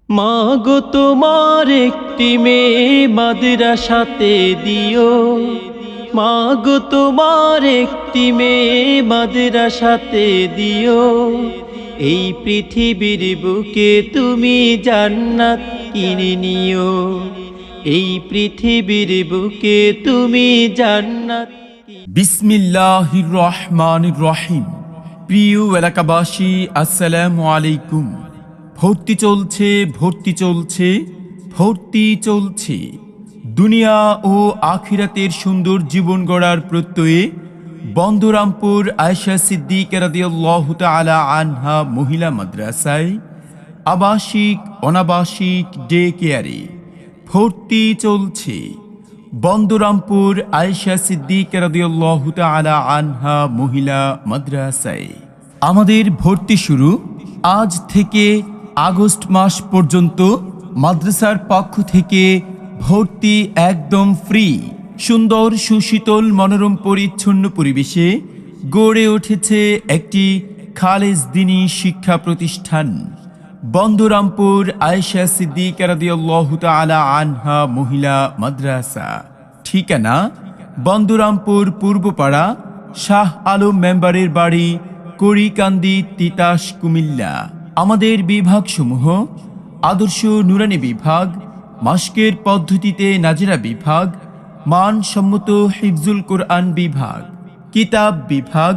মাগো তোমার একটি মেয়ে মাদ্রাসাতে দিও, মাগো তোমার একটি মেয়ে মাদ্রাসাতে দিও। এই পৃথিবীর বুকে তুমি জান্নাত কিনে নিও, এই পৃথিবীর বুকে তুমি জান্নাত। বিসমিল্লাহির রহমানির রহিম। প্রিয় এলাকাবাসী, আসসালামু আলাইকুম। ভর্তি চলছে, ভর্তি চলছে, ভর্তি চলছে। দুনিয়া ও আখিরাতের সুন্দর জীবন গড়ার প্রত্যয়ে বন্দরামপুর আয়েশা সিদ্দিকা রাদিয়াল্লাহু তাআলা আনহা মহিলা মাদ্রাসায় আবাসিক অনাবাসিক ডে কেয়ারে ভর্তি চলছে। বন্দরামপুর আয়েশা সিদ্দিকা রাদিয়াল্লাহু তাআলা আনহা মহিলা মাদ্রাসায় আমাদের ভর্তি শুরু আজ থেকে আগস্ট মাস পর্যন্ত। মাদ্রাসার পক্ষ থেকে ভর্তি একদম ফ্রি। সুন্দর সুশীতল মনোরম পরিচ্ছন্ন পরিবেশে গড়ে উঠেছে একটি খালেস দ্বীনি শিক্ষা প্রতিষ্ঠান বন্দরামপুর আয়েশা সিদ্দিকা রাদিয়াল্লাহু তাআলা আনহা মহিলা মাদ্রাসা। ঠিকানা বন্দরামপুর পূর্বপাড়া, শাহ আলম মেম্বারের বাড়ি, কড়িকান্দি, তিতাস, কুমিল্লা। আমাদের বিভাগসমূহ: আদর্শ নুরানি বিভাগ, মাসকের পদ্ধতিতে নাজিরা বিভাগ, মানসম্মত হিফজুল কোরআন বিভাগ, কিতাব বিভাগ,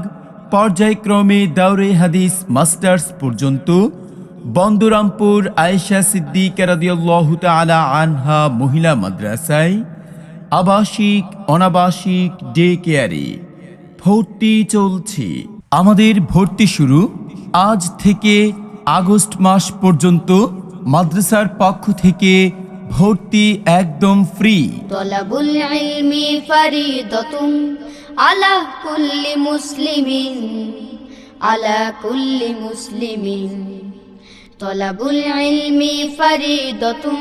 পর্যায়ক্রমে দাওরে হাদিস মাস্টার্স পর্যন্ত। বন্দরামপুর আয়েশা সিদ্দিকা রাদিয়াল্লাহু তাআলা আনহা মহিলা মাদ্রাসায় আবাসিক অনাবাসিক ডে কেয়ারে ভর্তি চলছে। আমাদের ভর্তি শুরু আজ থেকে আগস্ট মাস পর্যন্ত। মাদ্রাসার পক্ষ থেকে ভর্তি একদম ফ্রি। তলাবুল ইলমি ফরিদাতুন আলা কুল্লি মুসলিমিন, আলা কুল্লি মুসলিমিন। তলাবুল ইলমি ফরিদাতুন,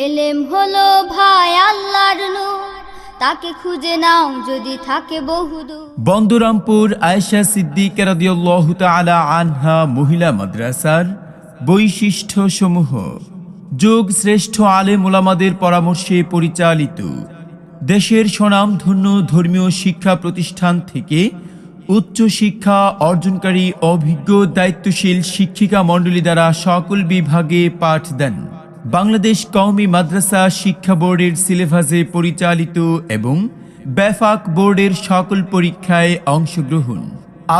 ইলম হলো ভাই আল্লাহর নূর, তাকে খুঁজে নাও যদি থাকে বহুদূর। বন্দরামপুর আয়েশা সিদ্দিকা রাদিয়াল্লাহু তাআলা আনহা মহিলা মাদ্রাসার বৈশিষ্ট্যসমূহ: যোগ শ্রেষ্ঠ আলেম ওলামাদের পরামর্শে পরিচালিত, দেশের স্বনামধন্য ধর্মীয় শিক্ষা প্রতিষ্ঠান থেকে উচ্চ শিক্ষা অর্জনকারী অভিজ্ঞ দায়িত্বশীল শিক্ষিকা মণ্ডলী দ্বারা সকল বিভাগে পাঠদান, বাংলাদেশ কওমি মাদ্রাসা শিক্ষা বোর্ডের সিলেবাসে পরিচালিত এবং ব্যাফাক বোর্ডের সকল পরীক্ষায় অংশগ্রহণ,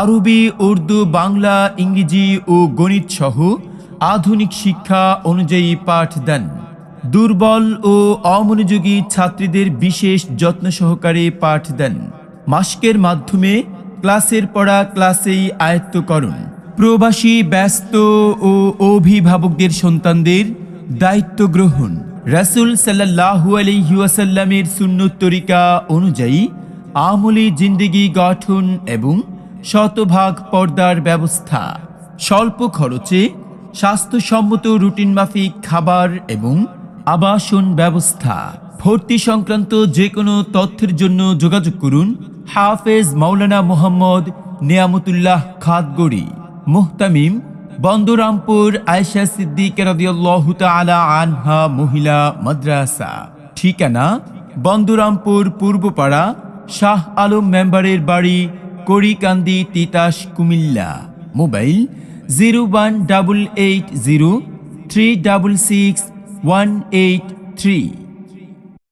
আরবি, উর্দু, বাংলা, ইংরেজি ও গণিত সহ আধুনিক শিক্ষা অনুযায়ী পাঠদান, দুর্বল ও অমনোযোগী ছাত্রীদের বিশেষ যত্ন সহকারে পাঠদান, মাসকের মাধ্যমে ক্লাসের পড়া ক্লাসেই আয়ত্তকরণ, প্রবাসী, ব্যস্ত ও অভিভাবকদের সন্তানদের দায়িত্ব গ্রহণ, রাসূল সাল্লাল্লাহু আলাইহি ওয়াসাল্লামের সুন্নত তরিকা অনুযায়ী আমলি জিন্দেগি গঠন এবং শতভাগ পর্দার ব্যবস্থা, স্বল্প খরচে স্বাস্থ্যসম্মত রুটিন মাফিক খাবার এবং আবাসন ব্যবস্থা। ভর্তি সংক্রান্ত যে কোনো তথ্যের জন্য যোগাযোগ করুন হাফেজ মাওলানা মোহাম্মদ নিয়ামতুল্লাহ খাদগড়ি, মুহতামিম, বন্দরামপুর আয়েশা সিদ্দিকা রাদিয়াল্লাহু তাআলা আনহা মহিলা মাদ্রাসা। ঠিকানা বন্দরামপুর পূর্বপাড়া, শাহ আলম মেম্বারের বাড়ি, কড়িকান্দি, তিতাস, কুমিল্লা। মোবাইল 018803666183।